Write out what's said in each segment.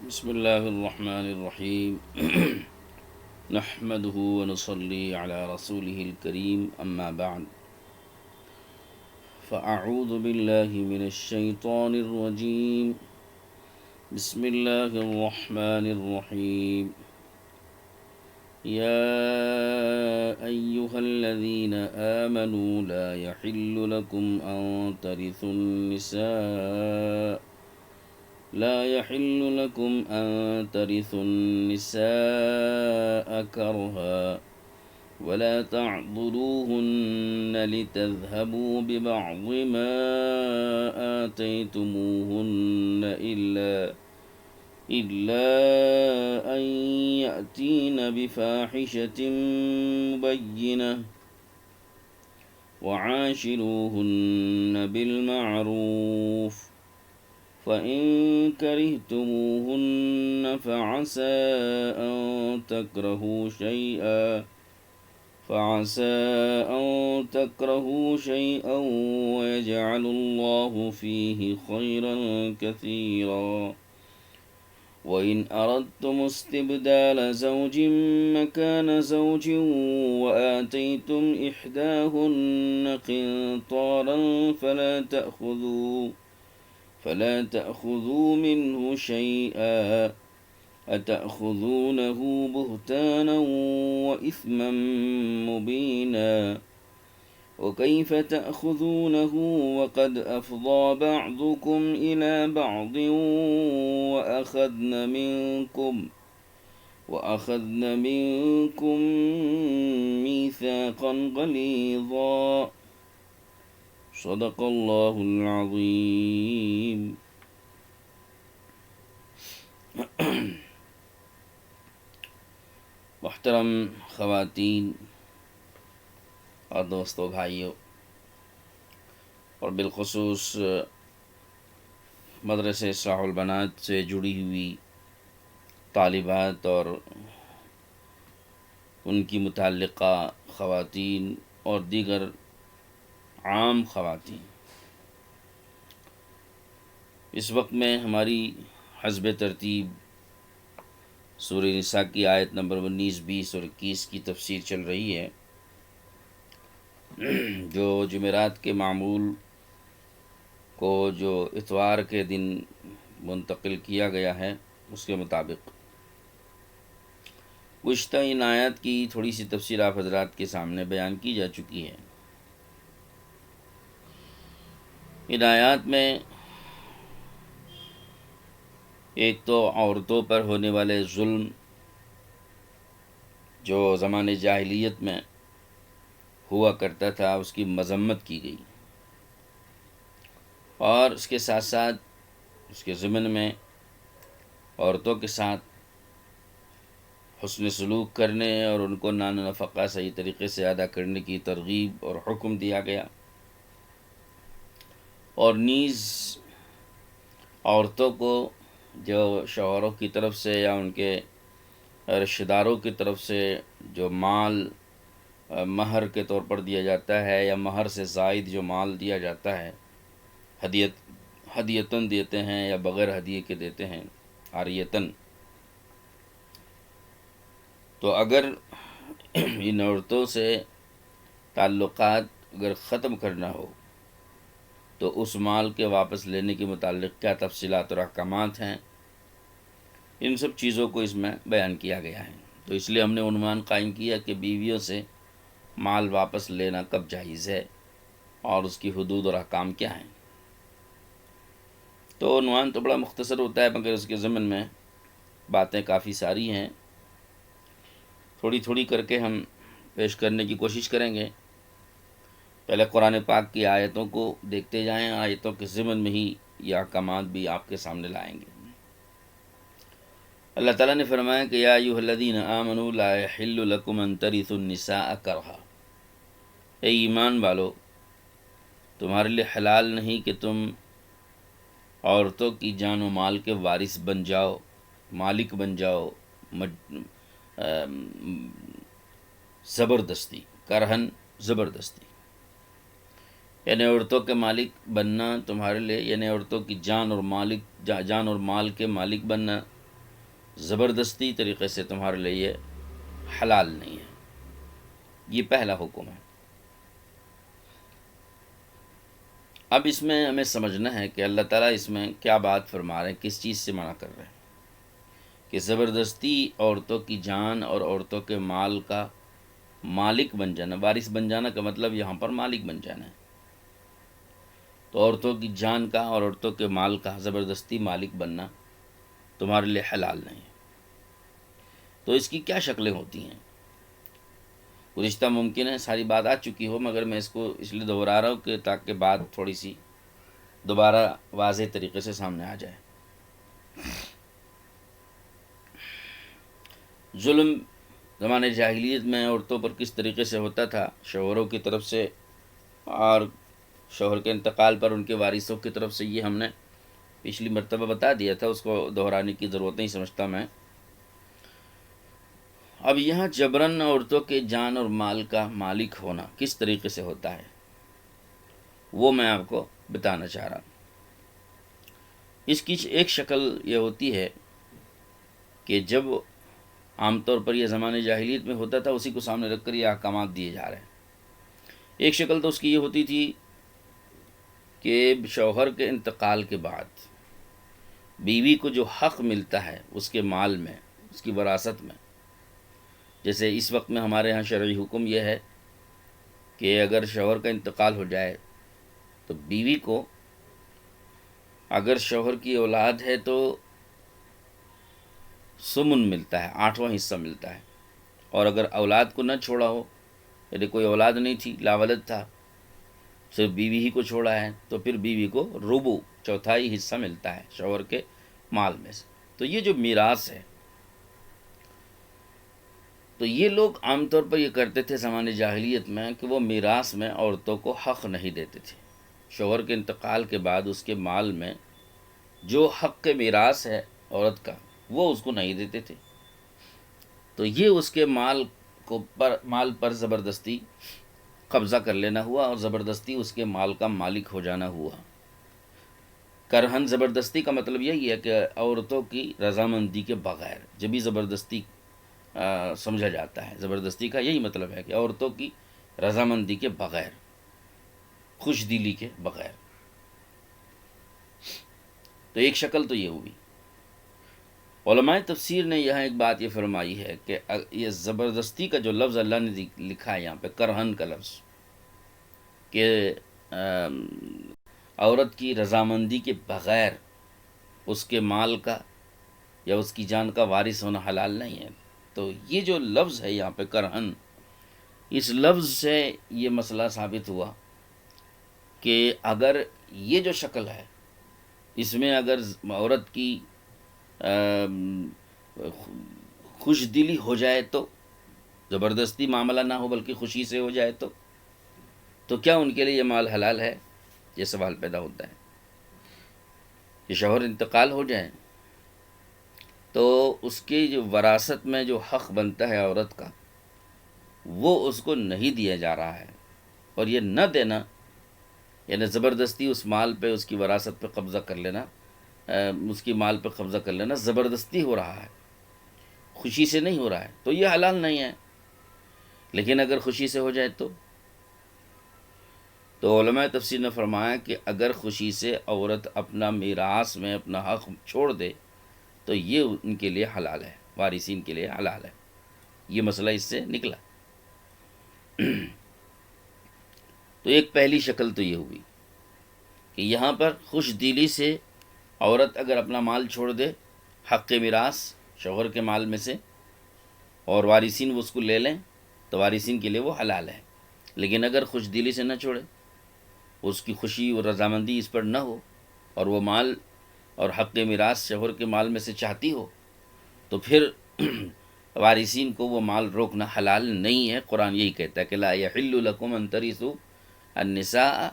بسم الله الرحمن الرحيم نحمده ونصلي على رسوله الكريم أما بعد فأعوذ بالله من الشيطان الرجيم بسم الله الرحمن الرحيم يا أيها الذين آمنوا لا يحل لكم أن ترثوا النساء كرها ولا تعضلوهن لتذهبوا ببعض ما آتيتموهن إلا أن يأتين بفاحشة مبينة وعاشروهن بالمعروف فإن كرهتموهن فعسى أن تكرهوا شيئا ويجعل الله فيه خيرا كثيرا وإن أردتم استبدال زوج مكان زوج وآتيتم إحداهن قنطارا فلا تأخذوا منه شيئا أتأخذونه بهتانا وإثما مبينا وكيف تأخذونه وقد أفضى بعضكم إلى بعض وأخذن منكم ميثاقا غليظا صدق اللہ العظیم۔ محترم خواتین اور دوستو بھائیوں، اور بالخصوص مدرسہ اصلاح البنات سے جڑی ہوئی طالبات اور ان کی متعلقہ خواتین اور دیگر عام خواتین، اس وقت میں ہماری حسب ترتیب سورہ نساء کی آیت نمبر 19، 20 اور 21 کی تفسیر چل رہی ہے، جو جمعرات کے معمول کو جو اتوار کے دن منتقل کیا گیا ہے اس کے مطابق گزشتہ ان آیات کی تھوڑی سی تفسیر آپ حضرات کے سامنے بیان کی جا چکی ہے۔ ان آیات میں ایک تو عورتوں پر ہونے والے ظلم جو زمانے جاہلیت میں ہوا کرتا تھا اس کی مذمت کی گئی، اور اس کے ساتھ ساتھ اس کے ضمن میں عورتوں کے ساتھ حسن سلوک کرنے اور ان کو نان و نفقہ صحیح طریقے سے ادا کرنے کی ترغیب اور حکم دیا گیا، اور نیز عورتوں کو جو شوہروں کی طرف سے یا ان کے رشتہ داروں کی طرف سے جو مال مہر کے طور پر دیا جاتا ہے یا مہر سے زائد جو مال دیا جاتا ہے، ہدیتاً دیتے ہیں یا بغیر ہدیے کے دیتے ہیں عاریتاً، تو اگر ان عورتوں سے تعلقات اگر ختم کرنا ہو تو اس مال کے واپس لینے کے متعلق کیا تفصیلات اور احکامات ہیں، ان سب چیزوں کو اس میں بیان کیا گیا ہے۔ تو اس لیے ہم نے عنوان قائم کیا کہ بیویوں سے مال واپس لینا کب جائز ہے اور اس کی حدود اور احکام کیا ہیں۔ تو عنوان تو بڑا مختصر ہوتا ہے مگر اس کے ضمن میں باتیں کافی ساری ہیں، تھوڑی تھوڑی کر کے ہم پیش کرنے کی کوشش کریں گے۔ پہلے قرآن پاک کی آیتوں کو دیکھتے جائیں، آیتوں کے ضمن میں ہی یہ احکامات بھی آپ کے سامنے لائیں گے۔ اللہ تعالیٰ نے فرمایا کہ یا ایھا الذین آمنوا لا یحل لکم ان ترثوا النساء کرہا، اے ایمان والو تمہارے لیے حلال نہیں کہ تم عورتوں کی جان و مال کے وارث بن جاؤ، مالک بن جاؤ، زبردستی، کرہن زبردستی، یعنی عورتوں کے مالک بننا تمہارے لیے، یعنی عورتوں کی جان اور مال کے مالک بننا زبردستی طریقے سے تمہارے لیے یہ حلال نہیں ہے۔ یہ پہلا حکم ہے۔ اب اس میں ہمیں سمجھنا ہے کہ اللہ تعالیٰ اس میں کیا بات فرما رہے ہیں، کس چیز سے منع کر رہے ہیں کہ زبردستی عورتوں کی جان اور عورتوں کے مال کا مالک بن جانا۔ وارث بن جانا کا مطلب یہاں پر مالک بن جانا ہے۔ تو عورتوں کی جان کا اور عورتوں کے مال کا زبردستی مالک بننا تمہارے لیے حلال نہیں ہے۔ تو اس کی کیا شکلیں ہوتی ہیں؟ گزشتہ ممکن ہے ساری بات آ چکی ہو، مگر میں اس کو اس لیے دہرا رہا ہوں کہ تاکہ بات تھوڑی سی دوبارہ واضح طریقے سے سامنے آ جائے۔ ظلم زمانے جاہلیت میں عورتوں پر کس طریقے سے ہوتا تھا، شوہروں کی طرف سے اور شوہر کے انتقال پر ان کے وارثوں کی طرف سے، یہ ہم نے پچھلی مرتبہ بتا دیا تھا، اس کو دہرانے کی ضرورت نہیں سمجھتا میں۔ اب یہاں جبراً عورتوں کے جان اور مال کا مالک ہونا کس طریقے سے ہوتا ہے وہ میں آپ کو بتانا چاہ رہا ہوں۔ اس کی ایک شکل یہ ہوتی ہے کہ جب عام طور پر یہ زمانے جاہلیت میں ہوتا تھا، اسی کو سامنے رکھ کر یہ احکامات دیے جا رہے ہیں۔ ایک شکل تو اس کی یہ ہوتی تھی کہ شوہر کے انتقال کے بعد بیوی کو جو حق ملتا ہے اس کے مال میں، اس کی وراثت میں، جیسے اس وقت میں ہمارے ہاں شرعی حکم یہ ہے کہ اگر شوہر کا انتقال ہو جائے تو بیوی کو، اگر شوہر کی اولاد ہے تو سمن ملتا ہے، 8واں حصہ ملتا ہے، اور اگر اولاد کو نہ چھوڑا ہو، یعنی کوئی اولاد نہیں تھی، لاولد تھا، صرف بیوی ہی کو چھوڑا ہے، تو پھر بیوی کو ربع، چوتھائی حصہ ملتا ہے شوہر کے مال میں سے۔ تو یہ جو میراث ہے، تو یہ لوگ عام طور پر یہ کرتے تھے زمانے جاہلیت میں کہ وہ میراث میں عورتوں کو حق نہیں دیتے تھے۔ شوہر کے انتقال کے بعد اس کے مال میں جو حق کے میراث ہے عورت کا، وہ اس کو نہیں دیتے تھے۔ تو یہ اس کے مال پر زبردستی قبضہ کر لینا ہوا، اور زبردستی اس کے مال کا مالک ہو جانا ہوا۔ کرہن زبردستی کا مطلب یہی ہے کہ عورتوں کی رضامندی کے بغیر، جب بھی زبردستی سمجھا جاتا ہے، زبردستی کا یہی مطلب ہے کہ عورتوں کی رضامندی کے بغیر، خوش دلی کے بغیر۔ تو ایک شکل تو یہ ہوئی۔ علماء تفسیر نے یہاں ایک بات یہ فرمائی ہے کہ یہ زبردستی کا جو لفظ اللہ نے لکھا ہے یہاں پہ، کرہن کا لفظ، کہ عورت کی رضامندی کے بغیر اس کے مال کا یا اس کی جان کا وارث ہونا حلال نہیں ہے۔ تو یہ جو لفظ ہے یہاں پہ کرہن، اس لفظ سے یہ مسئلہ ثابت ہوا کہ اگر یہ جو شکل ہے، اس میں اگر عورت کی خوش دلی ہو جائے، تو زبردستی معاملہ نہ ہو بلکہ خوشی سے ہو جائے، تو کیا ان کے لیے یہ مال حلال ہے؟ یہ سوال پیدا ہوتا ہے۔ کہ شوہر انتقال ہو جائے تو اس کی جو وراثت میں جو حق بنتا ہے عورت کا، وہ اس کو نہیں دیا جا رہا ہے، اور یہ نہ دینا یعنی زبردستی اس مال پہ، اس کی وراثت پہ قبضہ کر لینا، اس کی مال پہ قبضہ کر لینا زبردستی ہو رہا ہے، خوشی سے نہیں ہو رہا ہے، تو یہ حلال نہیں ہے۔ لیکن اگر خوشی سے ہو جائے تو علماء تفسیر نے فرمایا کہ اگر خوشی سے عورت اپنا میراث میں اپنا حق چھوڑ دے تو یہ ان کے لیے حلال ہے، وارثین کے لیے حلال ہے۔ یہ مسئلہ اس سے نکلا۔ تو ایک پہلی شکل تو یہ ہوئی کہ یہاں پر خوش دلی سے عورت اگر اپنا مال چھوڑ دے، حق میراث شوہر کے مال میں سے، اور وارثین وہ اس کو لے لیں، تو وارثین کے لیے وہ حلال ہے۔ لیکن اگر خوش دلی سے نہ چھوڑے، اس کی خوشی اور رضامندی اس پر نہ ہو، اور وہ مال اور حق میراث شوہر کے مال میں سے چاہتی ہو، تو پھر وارثین کو وہ مال روکنا حلال نہیں ہے۔ قرآن یہی کہتا ہے کہ لا یحل لکم ان ترثوا النساء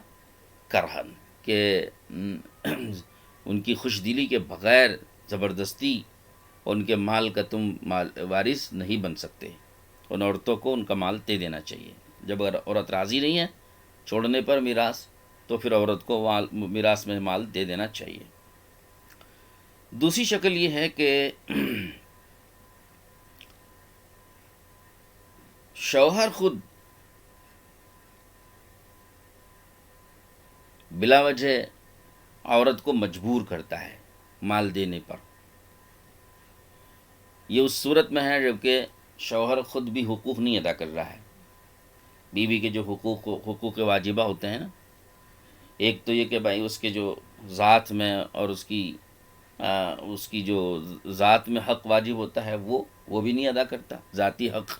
کرہن، کہ ان کی خوش دلی کے بغیر زبردستی ان کے مال کا تم وارث نہیں بن سکتے۔ ان عورتوں کو ان کا مال دے دینا چاہیے۔ جب اگر عورت راضی نہیں ہے چھوڑنے پر میراث، تو پھر عورت کو میراث میں مال دے دینا چاہیے۔ دوسری شکل یہ ہے کہ شوہر خود بلا وجہ عورت کو مجبور کرتا ہے مال دینے پر، یہ اس صورت میں ہے جبکہ شوہر خود بھی حقوق نہیں ادا کر رہا ہے. بیوی کے جو حقوق واجبہ ہوتے ہیں نا، ایک تو یہ کہ بھائی اس کے جو ذات میں اور اس کی جو ذات میں حق واجب ہوتا ہے وہ بھی نہیں ادا کرتا، ذاتی حق.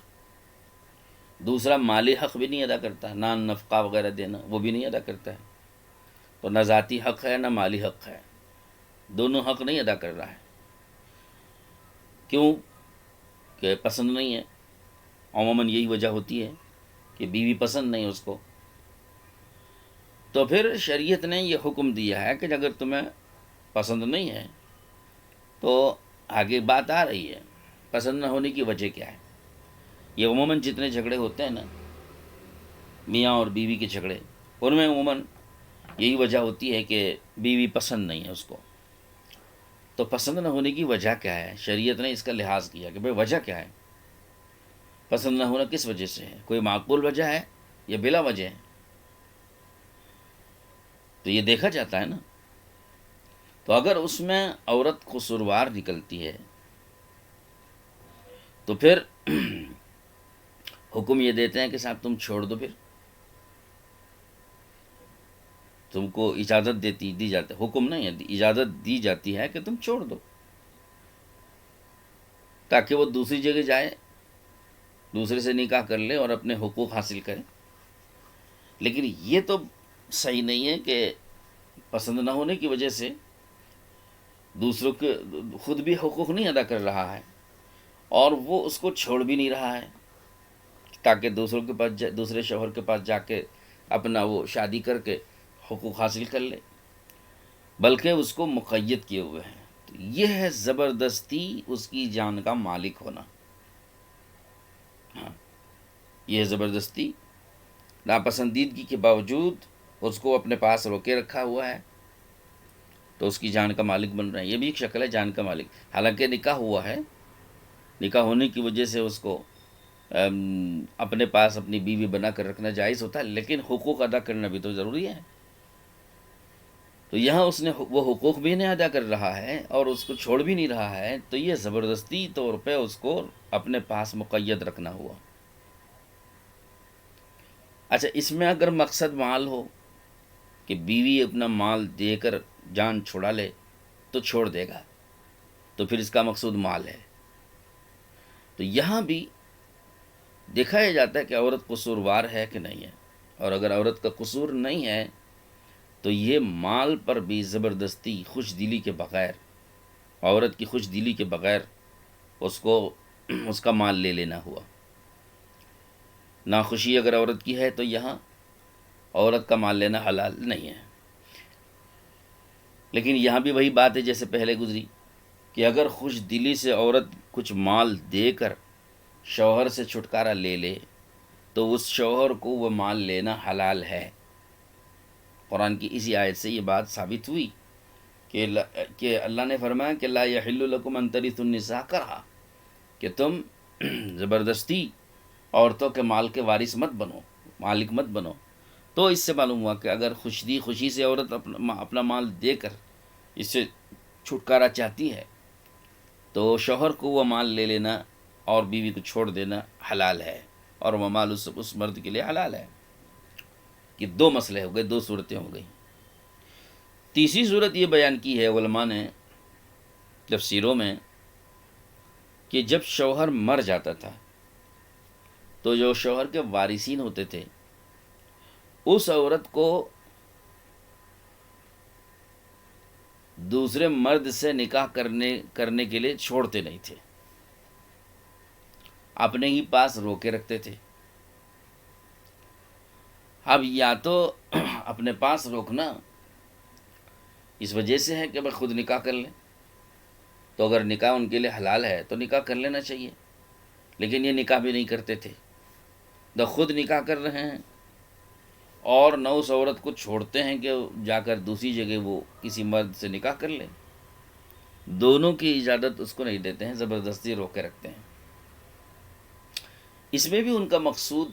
دوسرا مالی حق بھی نہیں ادا کرتا، نان نفقہ وغیرہ دینا وہ بھی نہیں ادا کرتا ہے. تو نہ ذاتی حق ہے نہ مالی حق ہے، دونوں حق نہیں ادا کر رہا ہے. کیوں؟ کہ پسند نہیں ہے. عموماً یہی وجہ ہوتی ہے کہ بیوی پسند نہیں اس کو. تو پھر شریعت نے یہ حکم دیا ہے کہ اگر تمہیں پسند نہیں ہے تو آگے بات آ رہی ہے پسند نہ ہونے کی وجہ کیا ہے. یہ عموماً جتنے جھگڑے ہوتے ہیں نا، میاں اور بیوی کے جھگڑے، ان میں عموماً یہی وجہ ہوتی ہے کہ بیوی پسند نہیں ہے اس کو. تو پسند نہ ہونے کی وجہ کیا ہے؟ شریعت نے اس کا لحاظ کیا کہ بھئی وجہ کیا ہے، پسند نہ ہونا کس وجہ سے ہے، کوئی معقول وجہ ہے یا بلا وجہ ہے. تو یہ دیکھا جاتا ہے نا. تو اگر اس میں عورت قصوروار نکلتی ہے تو پھر حکم یہ دیتے ہیں کہ صاحب تم چھوڑ دو. پھر تم کو اجازت دی جاتی، حکم نہیں ہے، اجازت دی جاتی ہے کہ تم چھوڑ دو تاکہ وہ دوسری جگہ جائے، دوسرے سے نکاح کر لے اور اپنے حقوق حاصل کرے. لیکن یہ تو صحیح نہیں ہے کہ پسند نہ ہونے کی وجہ سے دوسروں کے خود بھی حقوق نہیں ادا کر رہا ہے اور وہ اس کو چھوڑ بھی نہیں رہا ہے تاکہ دوسروں کے پاس دوسرے شوہر کے پاس جا کے اپنا وہ شادی کر کے حقوق حاصل کر لے، بلکہ اس کو مقید کیے ہوئے ہیں. تو یہ ہے زبردستی اس کی جان کا مالک ہونا. ہاں، یہ ہے زبردستی، ناپسندیدگی کے باوجود اس کو اپنے پاس روکے رکھا ہوا ہے تو اس کی جان کا مالک بن رہے ہیں. یہ بھی ایک شکل ہے جان کا مالک. حالانکہ نکاح ہوا ہے، نکاح ہونے کی وجہ سے اس کو اپنے پاس اپنی بیوی بنا کر رکھنا جائز ہوتا ہے، لیکن حقوق ادا کرنا بھی تو ضروری ہے. تو یہاں اس نے وہ حقوق بھی نہیں ادا کر رہا ہے اور اس کو چھوڑ بھی نہیں رہا ہے، تو یہ زبردستی طور پہ اس کو اپنے پاس مقید رکھنا ہوا. اچھا، اس میں اگر مقصد مال ہو کہ بیوی اپنا مال دے کر جان چھڑا لے تو چھوڑ دے گا، تو پھر اس کا مقصود مال ہے. تو یہاں بھی دیکھا یہ جاتا ہے کہ عورت قصوروار ہے کہ نہیں ہے، اور اگر عورت کا قصور نہیں ہے تو یہ مال پر بھی زبردستی خوش دلی کے بغیر، عورت کی خوش دلی کے بغیر اس کا مال لے لینا ہوا. ناخوشی اگر عورت کی ہے تو یہاں عورت کا مال لینا حلال نہیں ہے. لیکن یہاں بھی وہی بات ہے جیسے پہلے گزری کہ اگر خوش دلی سے عورت کچھ مال دے کر شوہر سے چھٹکارا لے لے تو اس شوہر کو وہ مال لینا حلال ہے. قرآن کی اسی آیت سے یہ بات ثابت ہوئی کہ اللہ نے فرمایا کہ لا یحل لکم ان ترثوا النساء کرہا، کہ تم زبردستی عورتوں کے مال کے وارث مت بنو، مالک مت بنو. تو اس سے معلوم ہوا کہ اگر خوشی سے عورت اپنا مال دے کر اس سے چھٹکارا چاہتی ہے تو شوہر کو وہ مال لے لینا اور بیوی کو چھوڑ دینا حلال ہے، اور وہ مال اس مرد کے لیے حلال ہے. کہ دو مسئلے ہو گئے، دو صورتیں ہو گئیں. تیسری صورت یہ بیان کی ہے علماء نے تفسیروں میں کہ جب شوہر مر جاتا تھا تو جو شوہر کے وارثین ہوتے تھے اس عورت کو دوسرے مرد سے نکاح کرنے کے لیے چھوڑتے نہیں تھے، اپنے ہی پاس روکے رکھتے تھے. اب یا تو اپنے پاس روکنا اس وجہ سے ہے کہ وہ خود نکاح کر لیں، تو اگر نکاح ان کے لیے حلال ہے تو نکاح کر لینا چاہیے. لیکن یہ نکاح بھی نہیں کرتے تھے، نہ خود نکاح کر رہے ہیں اور نہ اس عورت کو چھوڑتے ہیں کہ جا کر دوسری جگہ وہ کسی مرد سے نکاح کر لے. دونوں کی اجازت اس کو نہیں دیتے ہیں، زبردستی روکے رکھتے ہیں. اس میں بھی ان کا مقصود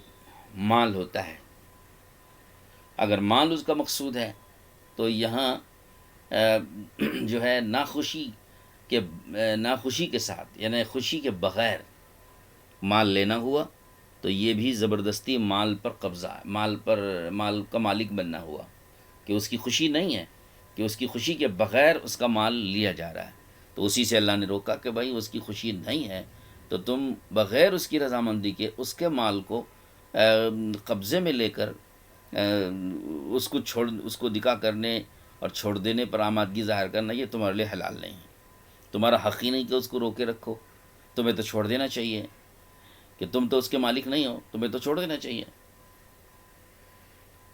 مال ہوتا ہے. اگر مال اس کا مقصود ہے تو یہاں جو ہے ناخوشی کے ساتھ یعنی خوشی کے بغیر مال لینا ہوا تو یہ بھی زبردستی مال پر قبضہ، مال کا مالک بننا ہوا، کہ اس کی خوشی نہیں ہے، کہ اس کی خوشی کے بغیر اس کا مال لیا جا رہا ہے. تو اسی سے اللہ نے روکا کہ بھائی اس کی خوشی نہیں ہے تو تم بغیر اس کی رضامندی کے اس کے مال کو قبضے میں لے کر اس کو دکھا کرنے اور چھوڑ دینے پر آمادگی ظاہر کرنا یہ تمہارے لیے حلال نہیں ہے. تمہارا حق ہی نہیں کہ اس کو روکے رکھو، تمہیں تو چھوڑ دینا چاہیے، کہ تم تو اس کے مالک نہیں ہو، تمہیں تو چھوڑ دینا چاہیے.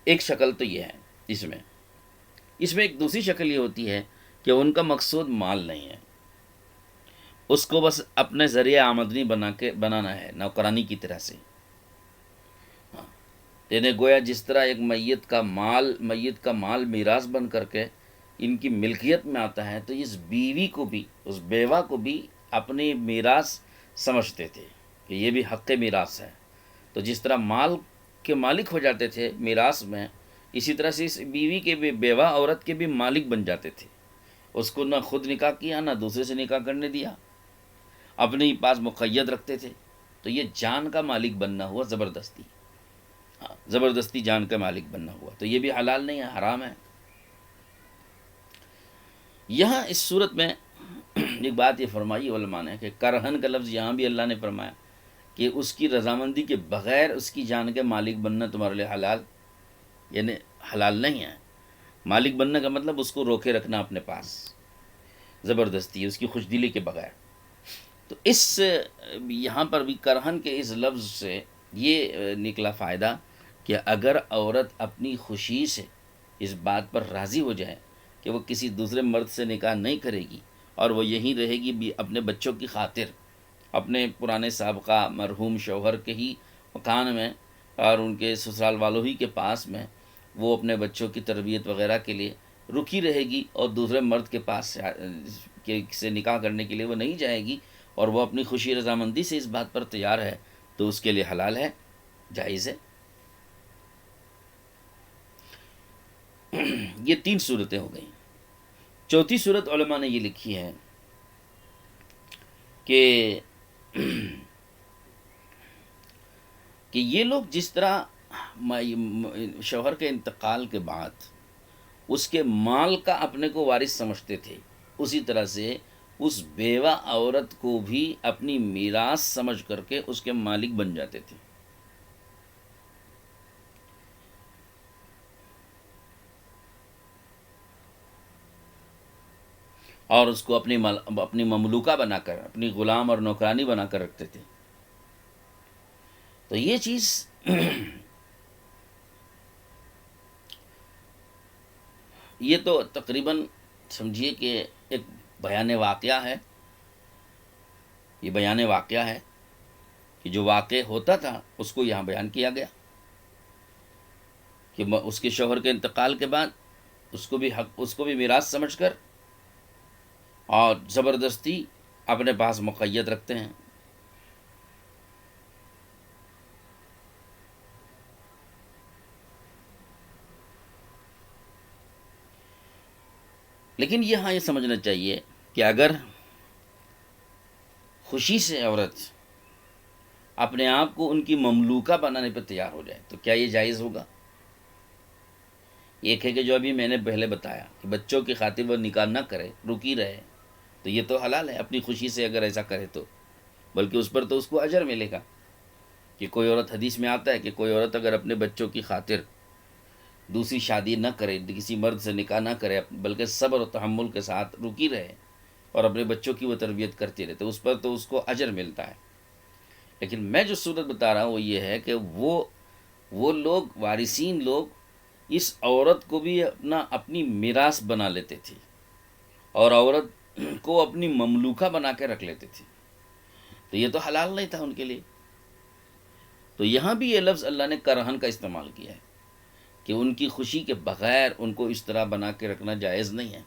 ایک شکل تو یہ ہے اس میں ایک دوسری شکل یہ ہوتی ہے کہ ان کا مقصود مال نہیں ہے، اس کو بس اپنے ذریعہ آمدنی بنانا ہے نوکرانی کی طرح سے. یعنی گویا جس طرح ایک میت کا مال میراث بن کر کے ان کی ملکیت میں آتا ہے، تو اس بیوہ کو بھی اپنی میراث سمجھتے تھے کہ یہ بھی حق میراث ہے. تو جس طرح مال کے مالک ہو جاتے تھے میراث میں، اسی طرح سے اس بیوی کے بھی، بیوہ عورت کے بھی مالک بن جاتے تھے. اس کو نہ خود نکاح کیا نہ دوسرے سے نکاح کرنے دیا، اپنے ہی پاس مقید رکھتے تھے. تو یہ جان کا مالک بننا ہوا زبردستی جان کا مالک بننا ہوا، تو یہ بھی حلال نہیں ہے، حرام ہے. یہاں اس صورت میں ایک بات یہ فرمائی علماء نے کہ کرہن کا لفظ یہاں بھی اللہ نے فرمایا کہ اس کی رضامندی کے بغیر اس کی جان کے مالک بننا تمہارے لیے حلال، یعنی حلال نہیں ہے. مالک بننے کا مطلب اس کو روکے رکھنا اپنے پاس زبردستی، اس کی خوش دلی کے بغیر. تو یہاں پر بھی کرہن کے اس لفظ سے یہ نکلا فائدہ کہ اگر عورت اپنی خوشی سے اس بات پر راضی ہو جائے کہ وہ کسی دوسرے مرد سے نکاح نہیں کرے گی اور وہ یہیں رہے گی بھی اپنے بچوں کی خاطر، اپنے پرانے سابقہ مرحوم شوہر کے ہی مکان میں اور ان کے سسرال والوں ہی کے پاس میں وہ اپنے بچوں کی تربیت وغیرہ کے لیے رکی رہے گی اور دوسرے مرد کے پاس سے نکاح کرنے کے لیے وہ نہیں جائے گی، اور وہ اپنی خوشی رضامندی سے اس بات پر تیار ہے، تو اس کے لیے حلال ہے، جائز ہے. یہ 3 صورتیں ہو گئیں. چوتھی صورت علماء نے یہ لکھی ہے کہ یہ لوگ جس طرح شوہر کے انتقال کے بعد اس کے مال کا اپنے کو وارث سمجھتے تھے، اسی طرح سے اس بیوہ عورت کو بھی اپنی میراث سمجھ کر کے اس کے مالک بن جاتے تھے. اور اس کو اپنی مملوکہ بنا کر، اپنی غلام اور نوکرانی بنا کر رکھتے تھے. تو یہ چیز یہ تو تقریباً سمجھیے کہ ایک بیان واقعہ ہے. یہ بیان واقعہ ہے کہ جو واقع ہوتا تھا اس کو یہاں بیان کیا گیا کہ اس کے شوہر کے انتقال کے بعد اس کو بھی میراث سمجھ کر اور زبردستی اپنے پاس مقید رکھتے ہیں. لیکن یہاں یہ سمجھنا چاہیے کہ اگر خوشی سے عورت اپنے آپ کو ان کی مملوکہ بنانے پر تیار ہو جائے تو کیا یہ جائز ہوگا؟ ایک ہے کہ جو ابھی میں نے پہلے بتایا کہ بچوں کی خاطر وہ نکاح نہ کرے، رکی رہے، تو یہ تو حلال ہے اپنی خوشی سے اگر ایسا کرے تو، بلکہ اس پر تو اس کو اجر ملے گا. کہ کوئی عورت، حدیث میں آتا ہے کہ کوئی عورت اگر اپنے بچوں کی خاطر دوسری شادی نہ کرے، کسی مرد سے نکاح نہ کرے، بلکہ صبر و تحمل کے ساتھ رکی رہے اور اپنے بچوں کی وہ تربیت کرتی رہے، تو اس پر تو اس کو اجر ملتا ہے. لیکن میں جو صورت بتا رہا ہوں وہ یہ ہے کہ وہ لوگ، وارثین لوگ، اس عورت کو بھی اپنی میراث بنا لیتے تھے اور عورت کو اپنی مملوکہ بنا کے رکھ لیتے تھے، تو یہ تو حلال نہیں تھا ان کے لیے. تو یہاں بھی یہ لفظ اللہ نے کرہن کا استعمال کیا ہے کہ ان کی خوشی کے بغیر ان کو اس طرح بنا کے رکھنا جائز نہیں ہے.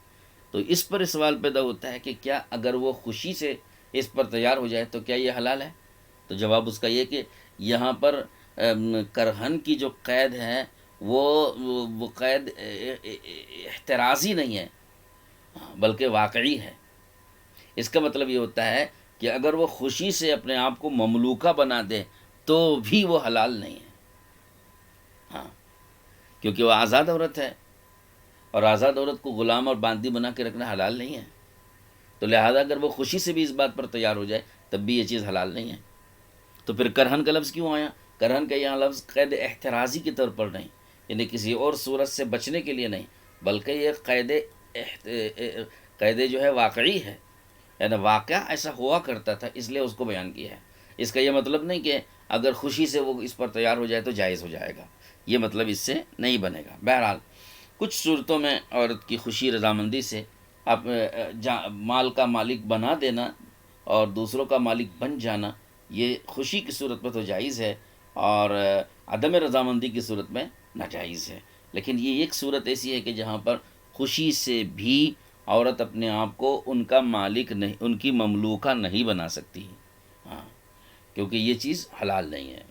تو اس پر سوال پیدا ہوتا ہے کہ کیا اگر وہ خوشی سے اس پر تیار ہو جائے تو کیا یہ حلال ہے؟ تو جواب اس کا یہ کہ یہاں پر کرہن کی جو قید ہے وہ قید احترازی نہیں ہے، بلکہ واقعی ہے۔ اس کا مطلب یہ ہوتا ہے کہ اگر وہ خوشی سے اپنے آپ کو مملوکہ بنا دے تو بھی وہ حلال نہیں ہے، ہاں، کیونکہ وہ آزاد عورت ہے، اور آزاد عورت کو غلام اور باندی بنا کے رکھنا حلال نہیں ہے۔ تو لہذا اگر وہ خوشی سے بھی اس بات پر تیار ہو جائے تب بھی یہ چیز حلال نہیں ہے۔ تو پھر کرہن کا لفظ کیوں آیا؟ کرہن کا یہاں لفظ قید احترازی کے طور پر نہیں، یعنی کسی اور صورت سے بچنے کے لیے نہیں، بلکہ یہ قید جو ہے واقعی ہے، یعنی واقعہ ایسا ہوا کرتا تھا، اس لیے اس کو بیان کیا ہے۔ اس کا یہ مطلب نہیں کہ اگر خوشی سے وہ اس پر تیار ہو جائے تو جائز ہو جائے گا، یہ مطلب اس سے نہیں بنے گا۔ بہرحال کچھ صورتوں میں عورت کی خوشی رضامندی سے مال کا مالک بنا دینا اور دوسروں کا مالک بن جانا، یہ خوشی کی صورت میں تو جائز ہے، اور عدم رضامندی کی صورت میں ناجائز ہے۔ لیکن یہ ایک صورت ایسی ہے کہ جہاں پر خوشی سے بھی عورت اپنے آپ کو ان کا مالک نہیں، ان کی مملوکہ نہیں بنا سکتی، ہاں، کیونکہ یہ چیز حلال نہیں ہے۔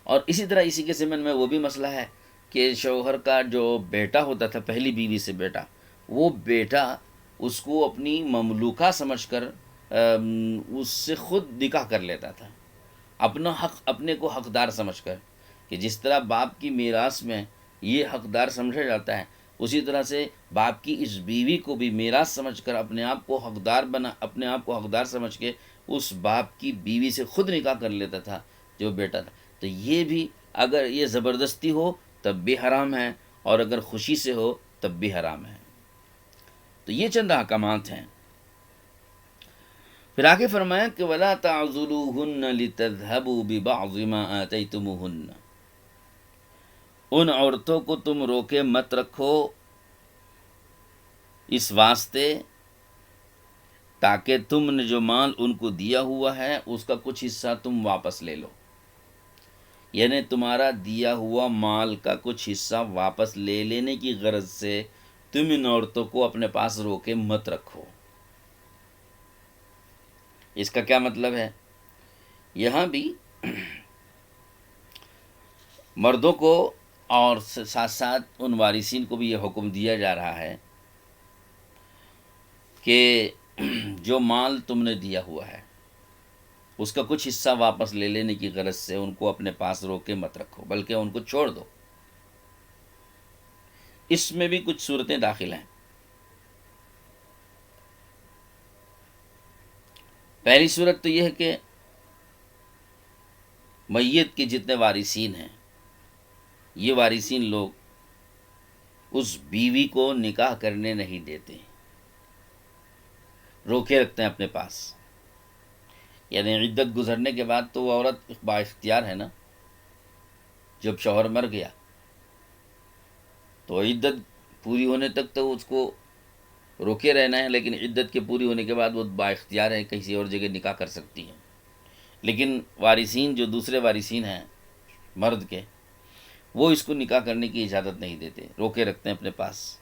اور اسی طرح اسی کے ضمن میں وہ بھی مسئلہ ہے کہ شوہر کا جو بیٹا ہوتا تھا، پہلی بیوی سے بیٹا، وہ بیٹا اس کو اپنی مملوکہ سمجھ کر اس سے خود نکاح کر لیتا تھا، اپنا حق اپنے کو حقدار سمجھ کر، کہ جس طرح باپ کی میراث میں یہ حقدار سمجھا جاتا ہے، اسی طرح سے باپ کی اس بیوی کو بھی میراث سمجھ کر اپنے آپ کو حقدار سمجھ کے اس باپ کی بیوی سے خود نکاح کر لیتا تھا جو بیٹا تھا۔ تو یہ بھی اگر یہ زبردستی ہو تب بھی حرام ہے، اور اگر خوشی سے ہو تب بھی حرام ہے۔ تو یہ چند احکامات ہیں۔ پھر آگے فرمایا کہ وَلَا تَعْضُلُوهُنَّ لِتَذْهَبُوا بِبَعْضِ مَا آتَيْتُمُوهُنَّ، ان عورتوں کو تم روکے مت رکھو اس واسطے تاکہ تم نے جو مال ان کو دیا ہوا ہے اس کا کچھ حصہ تم واپس لے لو، یعنی تمہارا دیا ہوا مال کا کچھ حصہ واپس لے لینے کی غرض سے تم ان عورتوں کو اپنے پاس روکے مت رکھو۔ اس کا کیا مطلب ہے؟ یہاں بھی مردوں کو اور ساتھ ساتھ ان وارثین کو بھی یہ حکم دیا جا رہا ہے کہ جو مال تم نے دیا ہوا ہے اس کا کچھ حصہ واپس لے لینے کی غرض سے ان کو اپنے پاس روکے مت رکھو، بلکہ ان کو چھوڑ دو۔ اس میں بھی کچھ صورتیں داخل ہیں۔ پہلی صورت تو یہ ہے کہ میت کے جتنے وارثین ہیں، یہ وارثین لوگ اس بیوی کو نکاح کرنے نہیں دیتے، روکے رکھتے ہیں اپنے پاس، یعنی عدت گزرنے کے بعد تو وہ عورت با اختیار ہے نا، جب شوہر مر گیا تو عدت پوری ہونے تک تو اس کو روکے رہنا ہے، لیکن عدت کے پوری ہونے کے بعد وہ با اختیار ہے، کسی اور جگہ نکاح کر سکتی ہیں۔ لیکن وارثین جو دوسرے وارثین ہیں مرد کے، وہ اس کو نکاح کرنے کی اجازت نہیں دیتے، روکے رکھتے ہیں اپنے پاس۔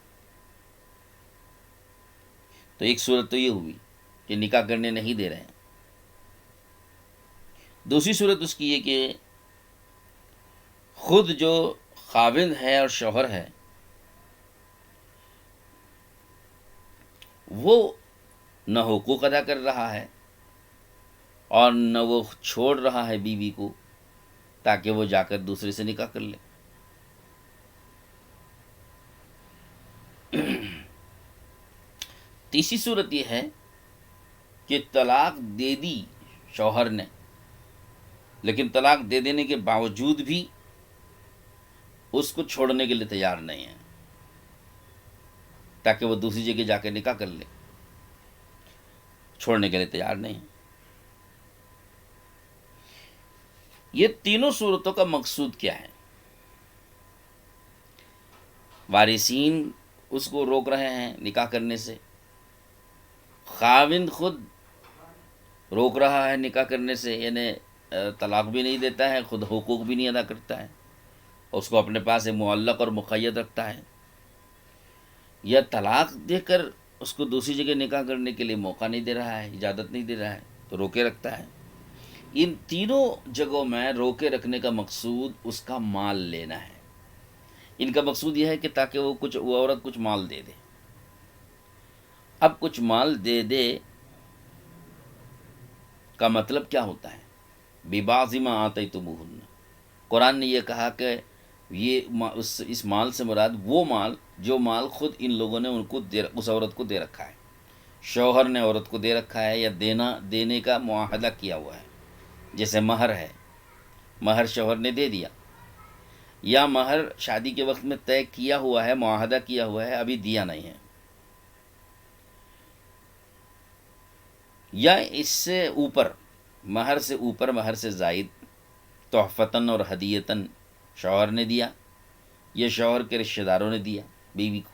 تو ایک صورت تو یہ ہوئی کہ نکاح کرنے نہیں دے رہے ہیں۔ دوسری صورت اس کی یہ کہ خود جو خاوند ہے اور شوہر ہے وہ نہ حقوق ادا کر رہا ہے اور نہ وہ چھوڑ رہا ہے بیوی کو تاکہ وہ جا کر دوسرے سے نکاح کر لے۔ تیسری صورت یہ ہے کہ طلاق دے دی شوہر نے، لیکن طلاق دے دینے کے باوجود بھی اس کو چھوڑنے کے لیے تیار نہیں ہے تاکہ وہ دوسری جگہ جا کے نکاح کر لے، چھوڑنے کے لیے تیار نہیں ہے۔ یہ تینوں صورتوں کا مقصود کیا ہے؟ وارثین اس کو روک رہے ہیں نکاح کرنے سے، خاوند خود روک رہا ہے نکاح کرنے سے، یعنی طلاق بھی نہیں دیتا ہے، خود حقوق بھی نہیں ادا کرتا ہے، اس کو اپنے پاس معلق اور مقید رکھتا ہے، یا طلاق دے کر اس کو دوسری جگہ نکاح کرنے کے لیے موقع نہیں دے رہا ہے، اجازت نہیں دے رہا ہے، تو روکے رکھتا ہے۔ ان تینوں جگہوں میں روکے رکھنے کا مقصود اس کا مال لینا ہے. ان کا مقصود یہ ہے کہ تاکہ وہ عورت کچھ مال دے دے. اب کچھ مال دے دے کا مطلب کیا ہوتا ہے؟ بِبَعْضِ مَا آتَيْتُمُوهُنَّ. قرآن نے یہ کہا کہ اس مال سے مراد وہ مال جو مال خود ان لوگوں نے اس عورت کو دے رکھا ہے. شوہر نے عورت کو دے رکھا ہے یا دینے کا معاہدہ کیا ہوا ہے. جیسے مہر ہے، مہر شوہر نے دے دیا، یا مہر شادی کے وقت میں طے کیا ہوا ہے، معاہدہ کیا ہوا ہے، ابھی دیا نہیں ہے. یا اس سے اوپر، مہر سے اوپر، مہر سے زائد، تحفتاً اور ہدیتاً شوہر نے دیا یا شوہر کے رشتہ داروں نے دیا بیوی کو.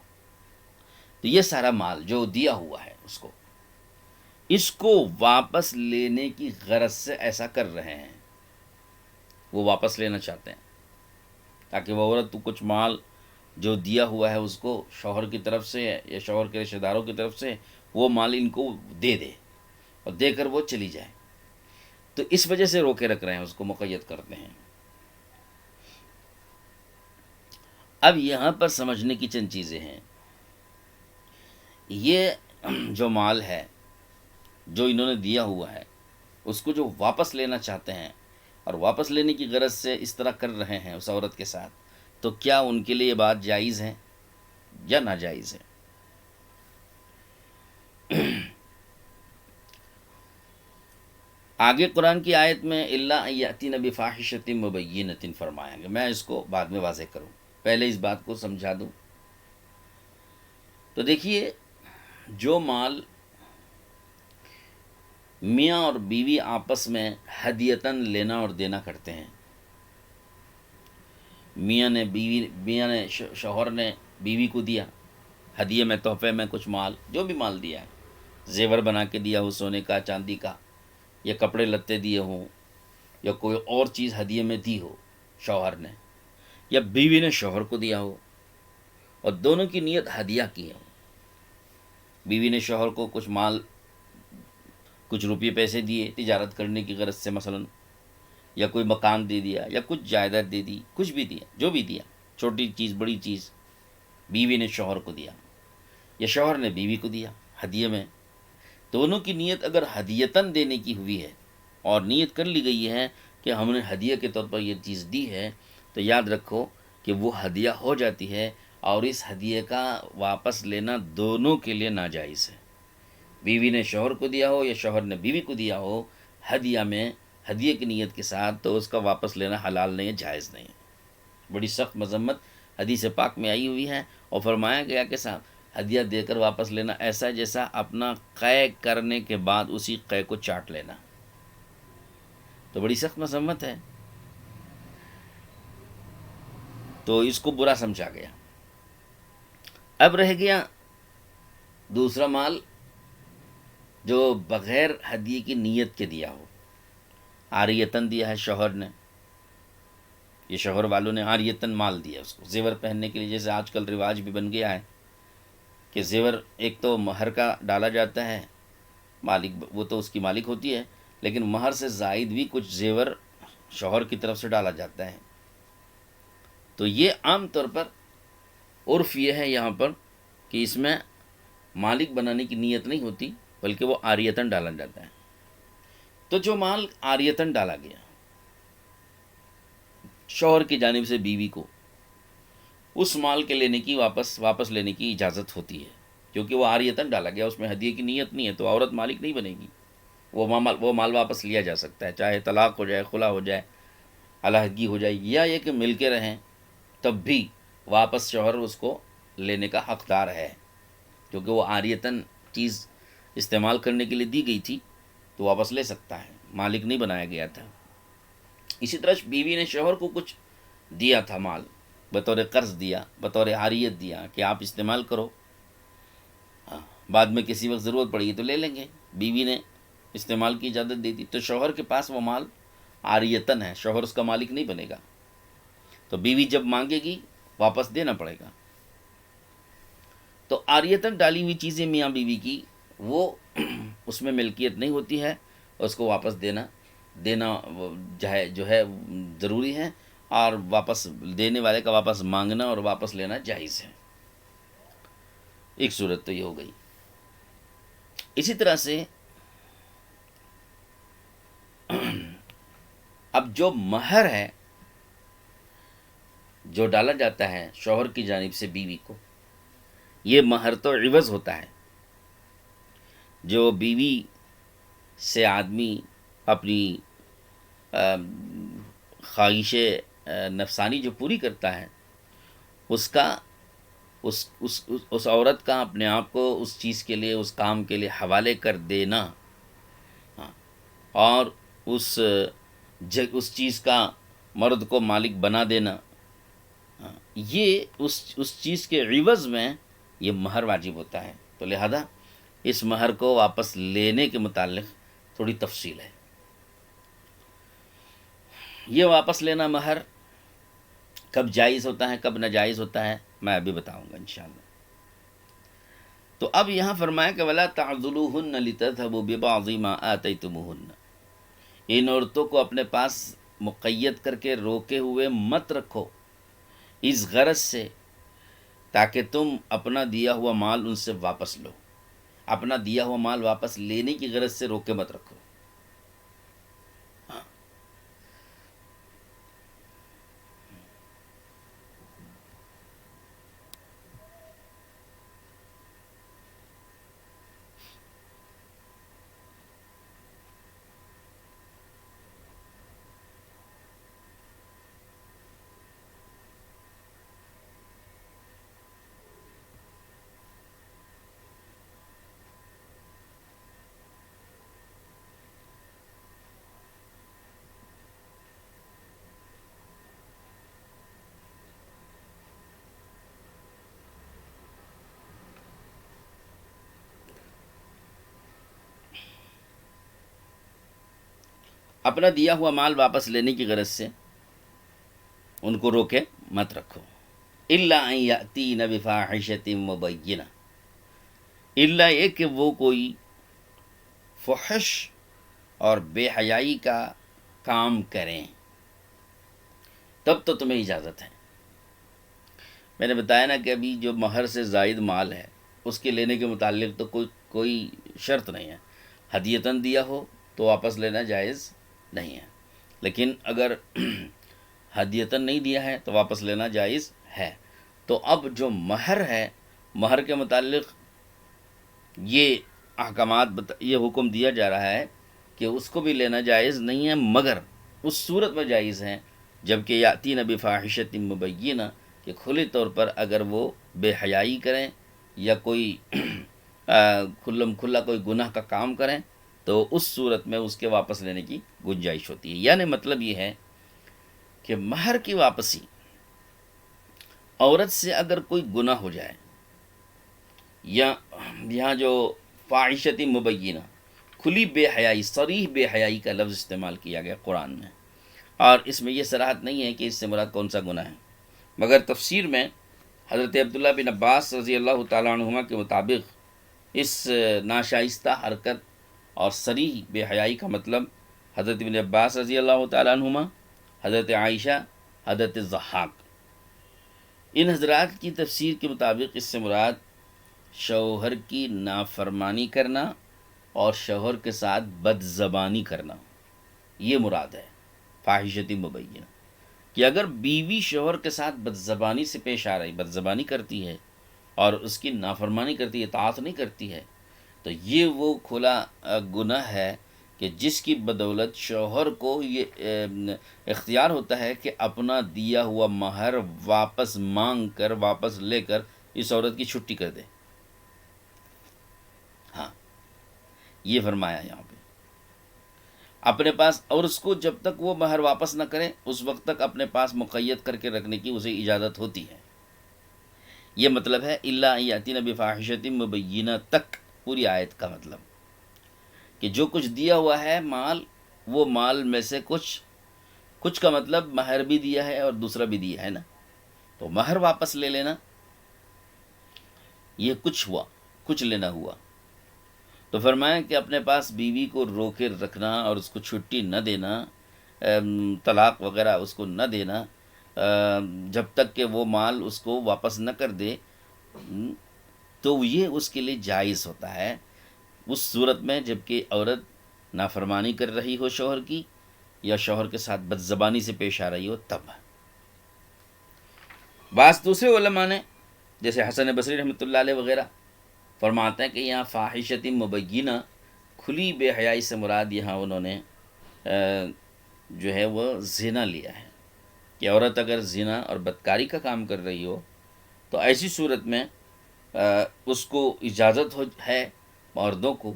تو یہ سارا مال جو دیا ہوا ہے اس کو واپس لینے کی غرض سے ایسا کر رہے ہیں. وہ واپس لینا چاہتے ہیں تاکہ وہ عورت کچھ مال جو دیا ہوا ہے اس کو شوہر کی طرف سے یا شوہر کے رشتہ داروں کی طرف سے وہ مال ان کو دے دے اور دے کر وہ چلی جائے. تو اس وجہ سے روکے رکھ رہے ہیں، اس کو مقید کرتے ہیں. اب یہاں پر سمجھنے کی چند چیزیں ہیں. یہ جو مال ہے جو انہوں نے دیا ہوا ہے اس کو جو واپس لینا چاہتے ہیں اور واپس لینے کی غرض سے اس طرح کر رہے ہیں اس عورت کے ساتھ، تو کیا ان کے لیے یہ بات جائز ہے یا ناجائز ہے؟ آگے قرآن کی آیت میں الا ان یاتین بفاحشۃ مبینۃ فرمایا گیا. میں اس کو بعد میں واضح کروں، پہلے اس بات کو سمجھا دوں. تو دیکھیے، جو مال میاں اور بیوی آپس میں ہدیتاً لینا اور دینا کرتے ہیں، میاں نے شوہر نے بیوی کو دیا ہدیے میں، تحفے میں کچھ مال، جو بھی مال دیا ہے، زیور بنا کے دیا ہو سونے کا چاندی کا، یا کپڑے لتے دیے ہوں، یا کوئی اور چیز ہدیے میں دی ہو شوہر نے، یا بیوی نے شوہر کو دیا ہو، اور دونوں کی نیت ہدیہ کی ہو. بیوی نے شوہر کو کچھ مال، کچھ روپے پیسے دیے تجارت کرنے کی غرض سے مثلا، یا کوئی مکان دے دیا، یا کچھ جائیداد دے دی، کچھ بھی دیا، جو بھی دیا، چھوٹی چیز بڑی چیز بیوی نے شوہر کو دیا یا شوہر نے بیوی کو دیا ہدیے میں. دونوں کی نیت اگر ہدیتاً دینے کی ہوئی ہے اور نیت کر لی گئی ہے کہ ہم نے ہدیہ کے طور پر یہ چیز دی ہے، تو یاد رکھو کہ وہ ہدیہ ہو جاتی ہے، اور اس ہدیے کا واپس لینا دونوں کے لیے ناجائز ہے. بیوی نے شوہر کو دیا ہو یا شوہر نے بیوی کو دیا ہو ہدیہ میں، ہدیے کی نیت کے ساتھ، تو اس کا واپس لینا حلال نہیں ہے، جائز نہیں ہے. بڑی سخت مذمت حدیث پاک میں آئی ہوئی ہے، اور فرمایا گیا کہ صاحب ہدیہ دے کر واپس لینا ایسا جیسا اپنا قے کرنے کے بعد اسی قے کو چاٹ لینا. تو بڑی سخت مذمت ہے. تو اس کو برا سمجھا گیا. اب رہ گیا دوسرا مال جو بغیر ہدیے کی نیت کے دیا ہو. عاریتاً دیا ہے شوہر نے، یہ شوہر والوں نے عاریتاً مال دیا اس کو زیور پہننے کے لیے. جیسے آج کل رواج بھی بن گیا ہے کہ زیور ایک تو مہر کا ڈالا جاتا ہے، مالک وہ تو اس کی مالک ہوتی ہے، لیکن مہر سے زائد بھی کچھ زیور شوہر کی طرف سے ڈالا جاتا ہے. تو یہ عام طور پر عرف یہ ہے یہاں پر کہ اس میں مالک بنانے کی نیت نہیں ہوتی، بلکہ وہ عاریتاً ڈالا جاتا ہے. تو جو مال عاریتاً ڈالا گیا شوہر کی جانب سے بیوی کو، اس مال کے لینے کی واپس لینے کی اجازت ہوتی ہے، کیونکہ وہ عاریتاً ڈالا گیا، اس میں ہدیے کی نیت نہیں ہے، تو عورت مالک نہیں بنے گی. وہ مال واپس لیا جا سکتا ہے، چاہے طلاق ہو جائے، خلا ہو جائے، علیحدگی ہو جائے، یا یہ کہ مل کے رہیں، تب بھی واپس شوہر اس کو لینے کا حقدار ہے، کیونکہ وہ عاریتاً چیز استعمال کرنے کے لیے دی گئی تھی، تو واپس لے سکتا ہے، مالک نہیں بنایا گیا تھا. اسی طرح بیوی نے شوہر کو کچھ دیا تھا مال، بطور قرض دیا، بطور عاریت دیا کہ آپ استعمال کرو، بعد میں کسی وقت ضرورت پڑے گی تو لے لیں گے. بیوی نے استعمال کی اجازت دے دی، تو شوہر کے پاس وہ مال عاریتاً ہے، شوہر اس کا مالک نہیں بنے گا. تو بیوی جب مانگے گی واپس دینا پڑے گا. تو عاریتاً ڈالی ہوئی چیزیں میاں بیوی کی، وہ اس میں ملکیت نہیں ہوتی ہے، اور اس کو واپس دینا دینا جو ہے ضروری ہے، اور واپس دینے والے کا واپس مانگنا اور واپس لینا جائز ہے۔ ایک صورت تو یہ ہو گئی۔ اسی طرح سے اب جو مہر ہے جو ڈالا جاتا ہے شوہر کی جانب سے بیوی کو، یہ مہر تو عوض ہوتا ہے۔ جو بیوی سے آدمی اپنی خواہش نفسانی جو پوری کرتا ہے، اس کا اس عورت کا اپنے آپ کو اس چیز کے لیے، اس کام کے لیے حوالے کر دینا، ہاں، اور اس چیز کا مرد کو مالک بنا دینا، ہاں، یہ اس چیز کے عوض میں یہ مہر واجب ہوتا ہے۔ تو لہذا اس مہر کو واپس لینے کے متعلق تھوڑی تفصیل ہے۔ یہ واپس لینا مہر کب جائز ہوتا ہے، کب ناجائز ہوتا ہے، میں ابھی بتاؤں گا انشاءاللہ۔ تو اب یہاں فرمایا کہ وَلَا تَعْضُلُوهُنَّ لِتَذْهَبُوا بِبَعْضِ مَا آتَيْتُمُوهُنَّ، ان عورتوں کو اپنے پاس مقید کر کے روکے ہوئے مت رکھو اس غرض سے تاکہ تم اپنا دیا ہوا مال ان سے واپس لو۔ اپنا دیا ہوا مال واپس لینے کی غرض سے روکے مت رکھو۔ اپنا دیا ہوا مال واپس لینے کی غرض سے ان کو روکے مت رکھو۔ الا ان یاتین بفاحشۃ مبینہ، الا یہ کہ وہ کوئی فحش اور بے حیائی کا کام کریں، تب تو تمہیں اجازت ہے۔ میں نے بتایا نا کہ ابھی جو مہر سے زائد مال ہے اس کے لینے کے متعلق تو کوئی شرط نہیں ہے۔ ہدیتاً دیا ہو تو واپس لینا جائز نہیں ہے، لیکن اگر ہدیتاً نہیں دیا ہے تو واپس لینا جائز ہے۔ تو اب جو مہر ہے، مہر کے متعلق یہ احکامات یہ حکم دیا جا رہا ہے کہ اس کو بھی لینا جائز نہیں ہے، مگر اس صورت میں جائز ہے جبکہ یاتین بفاحشۃ مبینہ، کہ کھلے طور پر اگر وہ بے حیائی کریں یا کوئی کھلم کھلا کوئی گناہ کا کام کریں تو اس صورت میں اس کے واپس لینے کی گنجائش ہوتی ہے۔ یعنی مطلب یہ ہے کہ مہر کی واپسی عورت سے اگر کوئی گناہ ہو جائے، یا یہاں جو فاحشۃ مبینہ کھلی بے حیائی، صریح بے حیائی کا لفظ استعمال کیا گیا قرآن میں، اور اس میں یہ صراحت نہیں ہے کہ اس سے مراد کون سا گناہ ہے، مگر تفسیر میں حضرت عبداللہ بن عباس رضی اللہ تعالیٰ عنہما کے مطابق اس ناشائستہ حرکت اور صریح بے حیائی کا مطلب حضرت بن عباس رضی اللہ تعالیٰ عنہما، حضرت عائشہ، حضرت ضحاک، ان حضرات کی تفسیر کے مطابق اس سے مراد شوہر کی نافرمانی کرنا اور شوہر کے ساتھ بد زبانی کرنا، یہ مراد ہے فاحشۃ مبینہ، کہ اگر بیوی شوہر کے ساتھ بد زبانی سے پیش آ رہی، بد زبانی کرتی ہے اور اس کی نافرمانی کرتی ہے، اطاعت نہیں کرتی ہے، تو یہ وہ کھلا گناہ ہے کہ جس کی بدولت شوہر کو یہ اختیار ہوتا ہے کہ اپنا دیا ہوا مہر واپس مانگ کر، واپس لے کر اس عورت کی چھٹی کر دے۔ ہاں، یہ فرمایا یہاں پہ اپنے پاس، اور اس کو جب تک وہ مہر واپس نہ کرے اس وقت تک اپنے پاس مقید کر کے رکھنے کی اسے اجازت ہوتی ہے۔ یہ مطلب ہے الا ان یاتین بفاحشۃ مبینہ تک پوری آیت کا مطلب، کہ جو کچھ دیا ہوا ہے مال، وہ مال میں سے کچھ کا مطلب مہر بھی دیا ہے اور دوسرا بھی دیا ہے نا، تو مہر واپس لے لینا، یہ کچھ ہوا، کچھ لینا ہوا، تو فرمایا کہ اپنے پاس بیوی کو روکے رکھنا اور اس کو چھٹی نہ دینا، طلاق وغیرہ اس کو نہ دینا جب تک کہ وہ مال اس کو واپس نہ کر دے، تو یہ اس کے لیے جائز ہوتا ہے اس صورت میں جب کہ عورت نافرمانی کر رہی ہو شوہر کی، یا شوہر کے ساتھ بد زبانی سے پیش آ رہی ہو تب۔ بعض دوسرے علماء نے جیسے حسن بصری رحمۃ اللہ علیہ وغیرہ فرماتے ہیں کہ یہاں فاحشۃ مبینہ، کھلی بے حیائی سے مراد یہاں انہوں نے جو ہے وہ زنا لیا ہے، کہ عورت اگر زنا اور بدکاری کا کام کر رہی ہو تو ایسی صورت میں اس کو اجازت ہے مردوں کو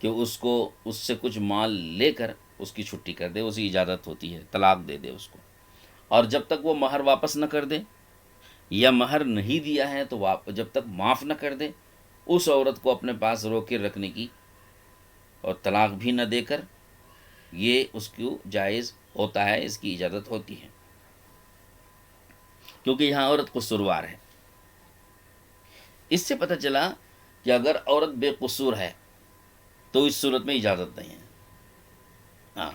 کہ اس سے کچھ مال لے کر اس کی چھٹی کر دے، اسی اجازت ہوتی ہے، طلاق دے دے اس کو، اور جب تک وہ مہر واپس نہ کر دے یا مہر نہیں دیا ہے تو جب تک معاف نہ کر دے، اس عورت کو اپنے پاس روکے رکھنے کی اور طلاق بھی نہ دے کر یہ اس کو جائز ہوتا ہے، اس کی اجازت ہوتی ہے، کیونکہ یہاں عورت قصوروار ہے۔ اس سے پتہ چلا کہ اگر عورت بے قصور ہے تو اس صورت میں اجازت نہیں ہے۔ ہاں،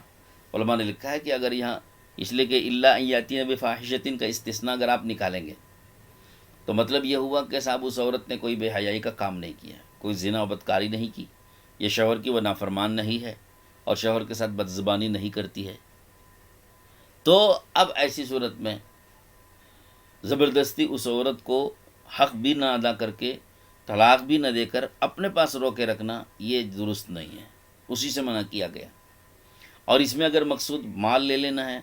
علماء نے لکھا ہے کہ اگر یہاں اس لیے کہ الا ان یاتین بفاحشۃ کا استثناء اگر آپ نکالیں گے تو مطلب یہ ہوا کہ صاحب اس عورت نے کوئی بے حیائی کا کام نہیں کیا، کوئی زنا و بدکاری نہیں کی، یہ شوہر کی وہ نافرمان نہیں ہے اور شوہر کے ساتھ بدزبانی نہیں کرتی ہے، تو اب ایسی صورت میں زبردستی اس عورت کو حق بھی نہ ادا کر کے طلاق بھی نہ دے کر اپنے پاس روکے رکھنا یہ درست نہیں ہے، اسی سے منع کیا گیا۔ اور اس میں اگر مقصود مال لے لینا ہے،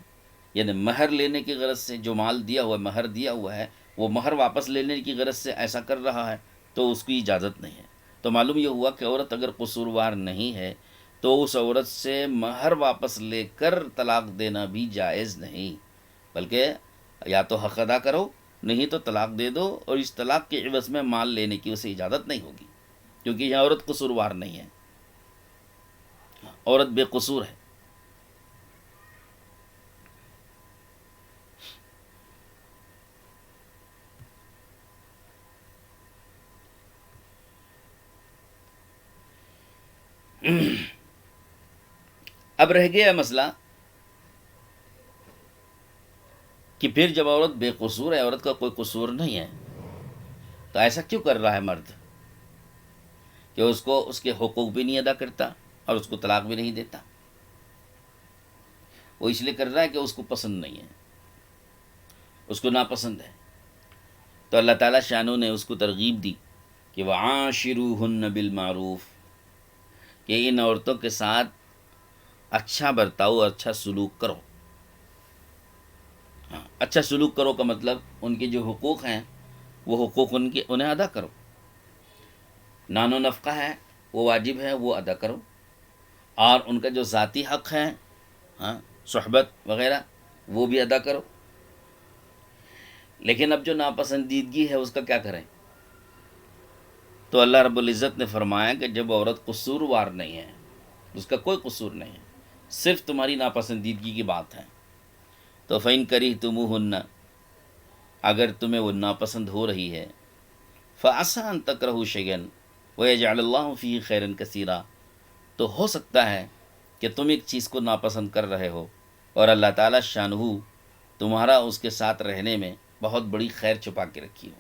یعنی مہر لینے کی غرض سے، جو مال دیا ہوا ہے، مہر دیا ہوا ہے، وہ مہر واپس لینے کی غرض سے ایسا کر رہا ہے تو اس کی اجازت نہیں ہے۔ تو معلوم یہ ہوا کہ عورت اگر قصوروار نہیں ہے تو اس عورت سے مہر واپس لے کر طلاق دینا بھی جائز نہیں، بلکہ یا تو حق ادا کرو، نہیں تو طلاق دے دو، اور اس طلاق کے عوض میں مال لینے کی اسے اجازت نہیں ہوگی، کیونکہ یہ عورت قصوروار نہیں ہے، عورت بے قصور ہے۔ اب رہ گیا مسئلہ کہ پھر جب عورت بے قصور ہے، عورت کا کوئی قصور نہیں ہے، تو ایسا کیوں کر رہا ہے مرد کہ اس کو اس کے حقوق بھی نہیں ادا کرتا اور اس کو طلاق بھی نہیں دیتا؟ وہ اس لیے کر رہا ہے کہ اس کو پسند نہیں ہے، اس کو ناپسند ہے۔ تو اللہ تعالیٰ شانو نے اس کو ترغیب دی کہ وعاشروہن بالمعروف، کہ ان عورتوں کے ساتھ اچھا برتاؤ، اچھا سلوک کرو۔ ہاں، اچھا سلوک کرو کا مطلب ان کے جو حقوق ہیں وہ حقوق انہیں ادا کرو، نان و نفقہ ہے وہ واجب ہے وہ ادا کرو، اور ان کا جو ذاتی حق ہے، ہاں، صحبت وغیرہ، وہ بھی ادا کرو۔ لیکن اب جو ناپسندیدگی ہے اس کا کیا کریں؟ تو اللہ رب العزت نے فرمایا کہ جب عورت قصوروار نہیں ہے، اس کا کوئی قصور نہیں ہے، صرف تمہاری ناپسندیدگی کی بات ہے، تو فَإِن كَرِهْتُمُوهُنَّ، اگر تمہیں وہ ناپسند ہو رہی ہے، فَعَسَىٰ أَن تَكْرَهُوا شَيْئًا وَيَجْعَلَ اللَّهُ فِيهِ خَيْرًا كَثِيرًا، تو ہو سکتا ہے کہ تم ایک چیز کو ناپسند کر رہے ہو اور اللہ تعالیٰ شانہ تمہارا اس کے ساتھ رہنے میں بہت بڑی خیر چھپا کے رکھی ہو۔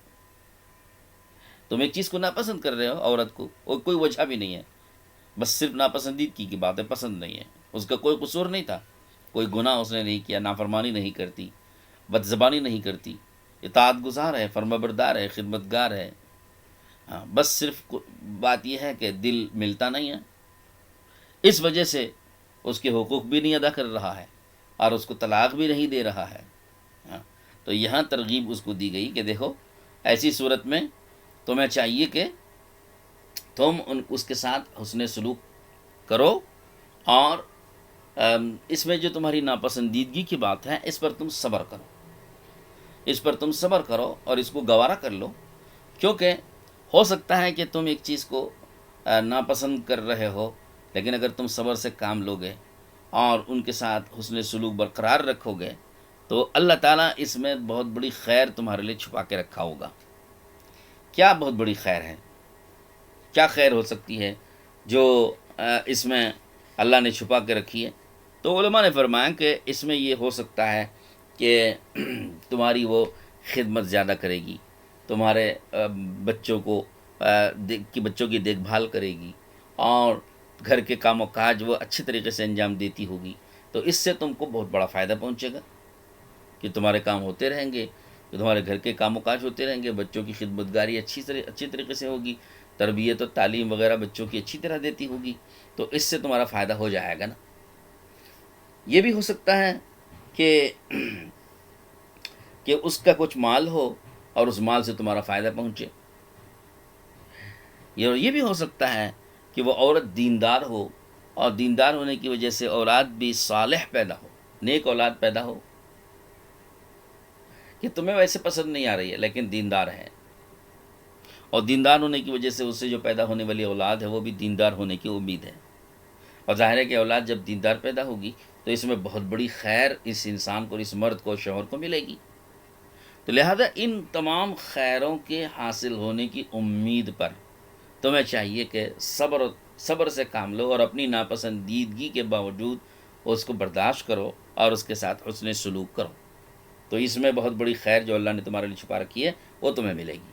تم ایک چیز کو ناپسند کر رہے ہو، عورت کو، اور کوئی وجہ بھی نہیں ہے، بس صرف ناپسندیدگی کی بات ہے، پسند نہیں ہے، اس کا کوئی قصور نہیں تھا، کوئی گناہ اس نے نہیں کیا، نافرمانی نہیں کرتی، بد زبانی نہیں کرتی، اطاعت گزار ہے، فرما بردار ہے، خدمت گار ہے، ہاں، بس صرف بات یہ ہے کہ دل ملتا نہیں ہے، اس وجہ سے اس کے حقوق بھی نہیں ادا کر رہا ہے اور اس کو طلاق بھی نہیں دے رہا ہے۔ ہاں، تو یہاں ترغیب اس کو دی گئی کہ دیکھو ایسی صورت میں تمہیں چاہیے کہ تم اس کے ساتھ حسن سلوک کرو، اور اس میں جو تمہاری ناپسندیدگی کی بات ہے اس پر تم صبر کرو، اس پر تم صبر کرو اور اس کو گوارا کر لو، کیونکہ ہو سکتا ہے کہ تم ایک چیز کو ناپسند کر رہے ہو، لیکن اگر تم صبر سے کام لوگے اور ان کے ساتھ حسن سلوک برقرار رکھو گے تو اللہ تعالیٰ اس میں بہت بڑی خیر تمہارے لیے چھپا کے رکھا ہوگا۔ کیا بہت بڑی خیر ہے؟ کیا خیر ہو سکتی ہے؟ جو اس میں اللہ نے چھپا کے رکھی ہے۔ تو علماء نے فرمایا کہ اس میں یہ ہو سکتا ہے کہ تمہاری وہ خدمت زیادہ کرے گی، تمہارے بچوں کو بچوں کی دیکھ بھال کرے گی، اور گھر کے کام و کاج وہ اچھے طریقے سے انجام دیتی ہوگی۔ تو اس سے تم کو بہت بڑا فائدہ پہنچے گا کہ تمہارے کام ہوتے رہیں گے، کہ تمہارے گھر کے کام و کاج ہوتے رہیں گے، بچوں کی خدمت گاری اچھی طریقے سے ہوگی، تربیت و تعلیم وغیرہ بچوں کی اچھی طرح دیتی ہوگی، تو اس سے تمہارا فائدہ ہو جائے گا نا۔ یہ بھی ہو سکتا ہے کہ اس کا کچھ مال ہو اور اس مال سے تمہارا فائدہ پہنچے۔ یہ بھی ہو سکتا ہے کہ وہ عورت دیندار ہو، اور دیندار ہونے کی وجہ سے اولاد بھی صالح پیدا ہو، نیک اولاد پیدا ہو، کہ تمہیں ویسے پسند نہیں آ رہی ہے لیکن دیندار ہے، اور دیندار ہونے کی وجہ سے اس سے جو پیدا ہونے والی اولاد ہے وہ بھی دیندار ہونے کی امید ہے۔ اور ظاہر ہے کہ اولاد جب دیندار پیدا ہوگی تو اس میں بہت بڑی خیر اس انسان کو، اس مرد کو، شوہر کو ملے گی۔ تو لہذا ان تمام خیروں کے حاصل ہونے کی امید پر تمہیں چاہیے کہ صبر سے کام لو، اور اپنی ناپسندیدگی کے باوجود اس کو برداشت کرو اور اس کے ساتھ حسن سلوک کرو۔ تو اس میں بہت بڑی خیر جو اللہ نے تمہارے لیے چھپا رکھی ہے وہ تمہیں ملے گی۔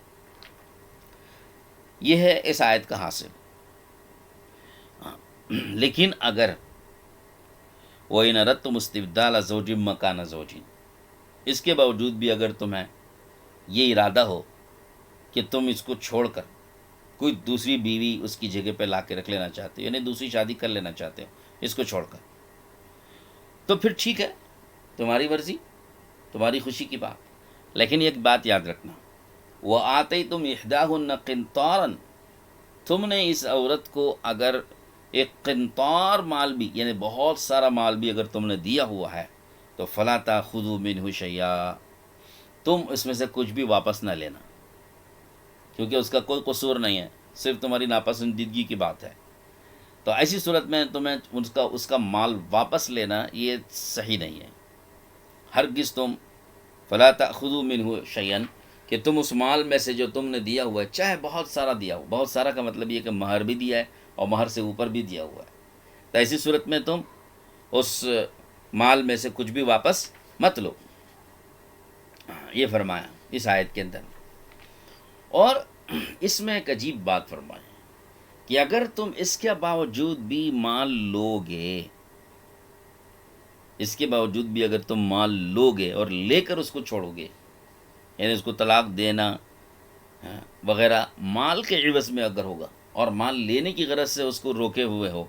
یہ ہے اس آیت کا حاصل۔ لیکن اگر وَإِنْ أَرَدْتُمُ اسْتِبْدَالَ زَوْجٍ مَّكَانَ زَوْجٍ، اس کے باوجود بھی اگر تمہیں یہ ارادہ ہو کہ تم اس کو چھوڑ کر کوئی دوسری بیوی اس کی جگہ پہ لا کے رکھ لینا چاہتے ہو، یعنی دوسری شادی کر لینا چاہتے ہو اس کو چھوڑ کر، تو پھر ٹھیک ہے، تمہاری مرضی، تمہاری خوشی کی بات۔ لیکن ایک بات یاد رکھنا، وَآتَيْتُمْ إِحْدَاهُنَّ قِنْطَارًا، تم نے اس عورت کو اگر ایک قنطار مال بھی، یعنی بہت سارا مال بھی اگر تم نے دیا ہوا ہے، تو فَلَا تَأْخُذُوا مِنْهُ شَيْئًا، تم اس میں سے کچھ بھی واپس نہ لینا، کیونکہ اس کا کوئی قصور نہیں ہے، صرف تمہاری ناپسندیدگی کی بات ہے۔ تو ایسی صورت میں تمہیں اس کا مال واپس لینا یہ صحیح نہیں ہے۔ ہرگز تم فَلَا تَأْخُذُوا مِنْهُ شَيْئًا، کہ تم اس مال میں سے جو تم نے دیا ہوا ہے، چاہے بہت سارا دیا ہو، بہت سارا کا مطلب یہ کہ مہر بھی دیا ہے اور مہر سے اوپر بھی دیا ہوا ہے، تو ایسی صورت میں تم اس مال میں سے کچھ بھی واپس مت لو، یہ فرمایا اس آیت کے اندر۔ اور اس میں ایک عجیب بات فرمائی کہ اگر تم اس کے باوجود بھی مال لو گے، اس کے باوجود بھی اگر تم مال لو گے اور لے کر اس کو چھوڑو گے، یعنی اس کو طلاق دینا وغیرہ مال کے عوض میں اگر ہوگا، اور مال لینے کی غرض سے اس کو روکے ہوئے ہو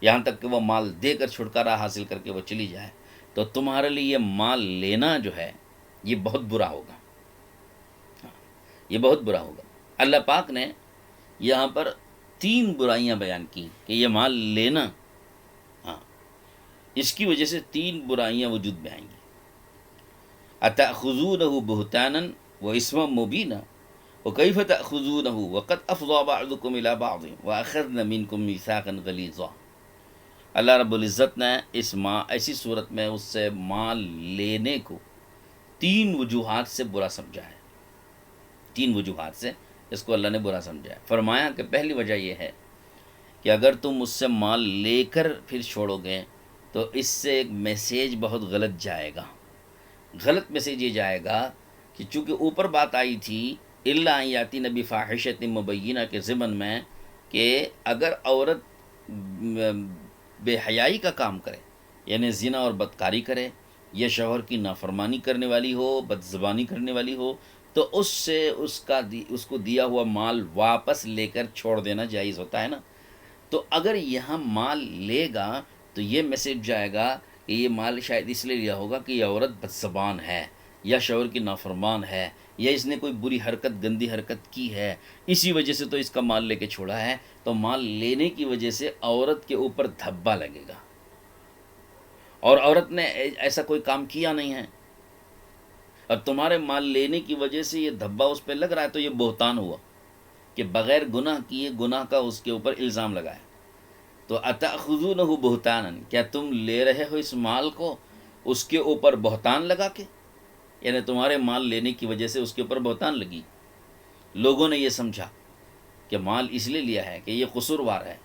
یہاں تک کہ وہ مال دے کر چھٹکارا حاصل کر کے وہ چلی جائے، تو تمہارے لیے یہ مال لینا جو ہے یہ بہت برا ہوگا، یہ بہت برا ہوگا۔ اللہ پاک نے یہاں پر 3 برائیاں بیان کی کہ یہ مال لینا، اس کی وجہ سے 3 برائیاں وجود میں آئیں گی۔ أَتَأْخُذُونَهُ بُهْتَانًا وَإِثْمًا مُبِينًا وَكَيْفَ تَأْخُذُونَهُ وَقَدْ أَفْضَىٰ بَعْضُكُمْ إِلَىٰ بَعْضٍ وَأَخَذْنَ مِنْكُمْ مِيثَاقًا غَلِيظًا۔ اللہ رب العزت نے ایسی صورت میں اس سے مال لینے کو 3 وجوہات سے برا سمجھا ہے، 3 وجوہات سے اس کو اللہ نے برا سمجھا ہے۔ فرمایا کہ پہلی وجہ یہ ہے کہ اگر تم اس سے مال لے کر پھر چھوڑو گے تو اس سے ایک میسیج بہت غلط جائے گا، غلط میسیج یہ جائے گا کہ چونکہ اوپر بات آئی تھی الا ان یاتی نبی فاحشۃ مبینہ کے ضمن میں، کہ اگر عورت بے حیائی کا کام کرے، یعنی زنا اور بدکاری کرے، یا شوہر کی نافرمانی کرنے والی ہو، بد زبانی کرنے والی ہو، تو اس سے اس کو دیا ہوا مال واپس لے کر چھوڑ دینا جائز ہوتا ہے نا۔ تو اگر یہاں مال لے گا تو یہ میسیج جائے گا کہ یہ مال شاید اس لیے لیا ہوگا کہ یہ عورت بدزبان ہے، یا شوہر کی نافرمان ہے، یا اس نے کوئی بری حرکت، گندی حرکت کی ہے، اسی وجہ سے تو اس کا مال لے کے چھوڑا ہے۔ تو مال لینے کی وجہ سے عورت کے اوپر دھبا لگے گا، اور عورت نے ایسا کوئی کام کیا نہیں ہے، اور تمہارے مال لینے کی وجہ سے یہ دھبا اس پہ لگ رہا ہے، تو یہ بہتان ہوا کہ بغیر گناہ کیے گناہ کا اس کے اوپر الزام لگایا۔ تو اتأخذونہ بہتانا، کیا تم لے رہے ہو اس مال کو اس کے اوپر بہتان لگا کے، یعنی تمہارے مال لینے کی وجہ سے اس کے اوپر بہتان لگی، لوگوں نے یہ سمجھا کہ مال اس لیے لیا ہے کہ یہ قصوروار ہے،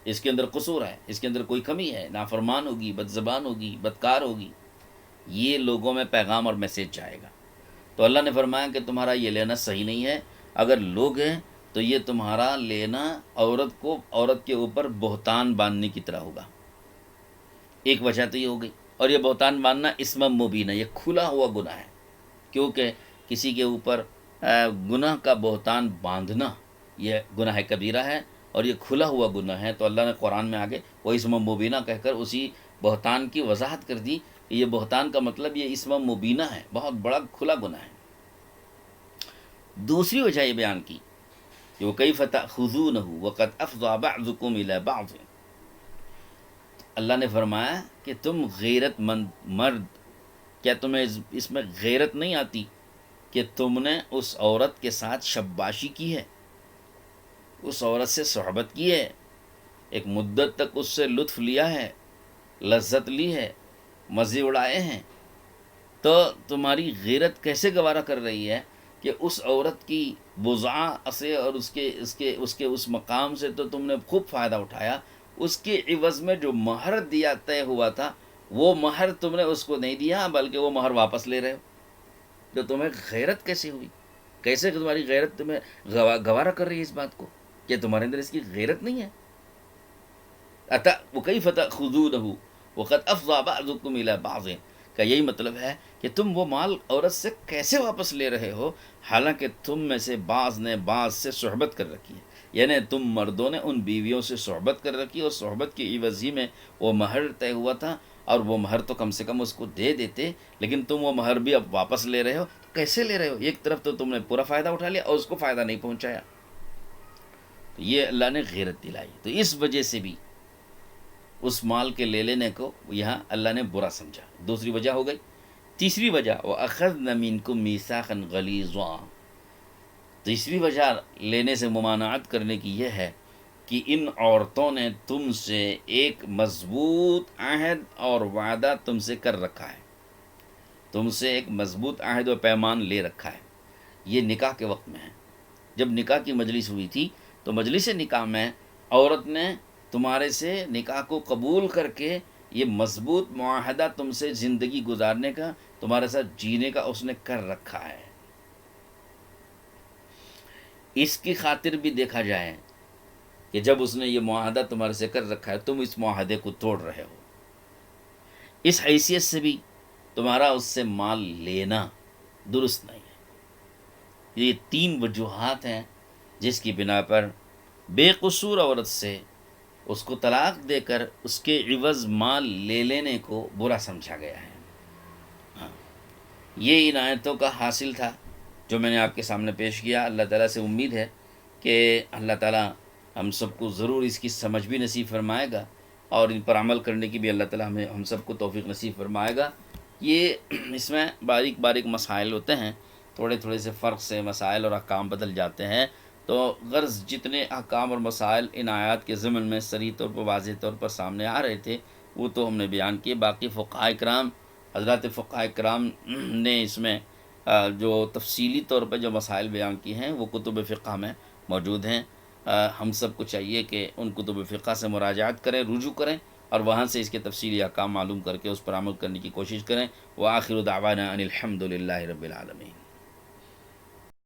اس کے اندر قصور ہے، اس کے اندر کوئی کمی ہے، نافرمان ہوگی، بد زبان ہوگی، بدکار ہوگی، یہ لوگوں میں پیغام اور میسیج جائے گا۔ تو اللہ نے فرمایا کہ تمہارا یہ لینا صحیح نہیں ہے، اگر لوگ ہیں تو یہ تمہارا لینا عورت کے اوپر بہتان باندھنے کی طرح ہوگا۔ ایک وجہ تو یہ ہو گئی، اور یہ بہتان باندھنا اسم مبین ہے، یہ کھلا ہوا گناہ ہے، کیونکہ کسی کے اوپر گناہ کا بہتان باندھنا یہ گناہ کبیرہ ہے، اور یہ کھلا ہوا گناہ ہے۔ تو اللہ نے قرآن میں آگے وہ اسم مبینہ کہہ کر اسی بہتان کی وضاحت کر دی کہ یہ بہتان کا مطلب یہ اسم مبینہ ہے، بہت بڑا کھلا گناہ ہے۔ دوسری وجہ یہ بیان کی کہ وَكَيْفَ تَأْخُذُونَهُ وَقَدْ أَفْضَىٰ بَعْضُكُمْ إِلَىٰ بَعْضٍ، اللہ نے فرمایا کہ تم غیرت مند مرد، کیا تمہیں اس میں غیرت نہیں آتی کہ تم نے اس عورت کے ساتھ شباشی کی ہے، اس عورت سے صحبت کی ہے، ایک مدت تک اس سے لطف لیا ہے، لذت لی ہے، مزے اڑائے ہیں، تو تمہاری غیرت کیسے گوارا کر رہی ہے کہ اس عورت کی بضاعت سے اور اس کے اس مقام سے تو تم نے خوب فائدہ اٹھایا، اس کے عوض میں جو مہر دیا طے ہوا تھا وہ مہر تم نے اس کو نہیں دیا، بلکہ وہ مہر واپس لے رہے ہو۔ تو تمہیں غیرت کیسے ہوئی؟ کیسے تمہاری غیرت تمہیں گوارا کر رہی ہے اس بات کو کہ تمہارے اندر اس کی غیرت نہیں ہے؟ وَكَيْفَ تَأْخُذُونَهُ وَقَدْ أَفْضَىٰ بَعْضُكُمْ إِلَىٰ بَعْضٍ کا یہی مطلب ہے کہ تم وہ مال عورت سے کیسے واپس لے رہے ہو، حالانکہ تم میں سے بعض نے بعض سے صحبت کر رکھی ہے، یعنی تم مردوں نے ان بیویوں سے صحبت کر رکھی، اور صحبت کی عوضی میں وہ مہر طے ہوا تھا، اور وہ مہر تو کم سے کم اس کو دے دیتے، لیکن تم وہ مہر بھی اب واپس لے رہے ہو۔ تو کیسے لے رہے ہو؟ ایک طرف تو تم نے پورا فائدہ اٹھا لیا اور اس کو فائدہ نہیں پہنچایا۔ تو یہ اللہ نے غیرت دلائی، تو اس وجہ سے بھی اس مال کے لے لینے کو یہاں اللہ نے برا سمجھا۔ دوسری وجہ ہو گئی۔ تیسری وجہ وَأَخَذْنَ مِنْكُمْ مِيثَاقًا غَلِيظًا، تیسری وجہ لینے سے ممانعت کرنے کی یہ ہے کہ ان عورتوں نے تم سے ایک مضبوط عہد اور وعدہ تم سے کر رکھا ہے، تم سے ایک مضبوط عہد و پیمان لے رکھا ہے۔ یہ نکاح کے وقت میں ہے، جب نکاح کی مجلس ہوئی تھی تو مجلس نکاح میں عورت نے تمہارے سے نکاح کو قبول کر کے یہ مضبوط معاہدہ تم سے زندگی گزارنے کا، تمہارے ساتھ جینے کا اس نے کر رکھا ہے۔ اس کی خاطر بھی دیکھا جائے کہ جب اس نے یہ معاہدہ تمہارے سے کر رکھا ہے، تم اس معاہدے کو توڑ رہے ہو، اس حیثیت سے بھی تمہارا اس سے مال لینا درست نہیں ہے۔ یہ تین وجوہات ہیں جس کی بنا پر بے قصور عورت سے اس کو طلاق دے کر اس کے عوض مال لے لینے کو برا سمجھا گیا ہے۔ ہاں، یہ ان آیتوں کا حاصل تھا جو میں نے آپ کے سامنے پیش کیا۔ اللہ تعالیٰ سے امید ہے کہ اللہ تعالیٰ ہم سب کو ضرور اس کی سمجھ بھی نصیب فرمائے گا، اور ان پر عمل کرنے کی بھی اللہ تعالیٰ ہم سب کو توفیق نصیب فرمائے گا۔ یہ اس میں باریک باریک مسائل ہوتے ہیں، تھوڑے تھوڑے سے فرق سے مسائل اور احکام بدل جاتے ہیں، تو غرض جتنے احکام اور مسائل ان آیات کے ضمن میں صریح طور پر واضح طور پر سامنے آ رہے تھے وہ تو ہم نے بیان کیے۔ باقی فقہاء کرام، حضرات فقہاء کرام نے اس میں جو تفصیلی طور پر جو مسائل بیان کی ہیں وہ کتب فقہ میں موجود ہیں۔ ہم سب کو چاہیے کہ ان کتب فقہ سے مراجعات کریں، رجوع کریں، اور وہاں سے اس کے تفصیلی احکام معلوم کر کے اس پر عمل کرنے کی کوشش کریں۔ وآخر دعوانا ان الحمد للہ رب العالمین۔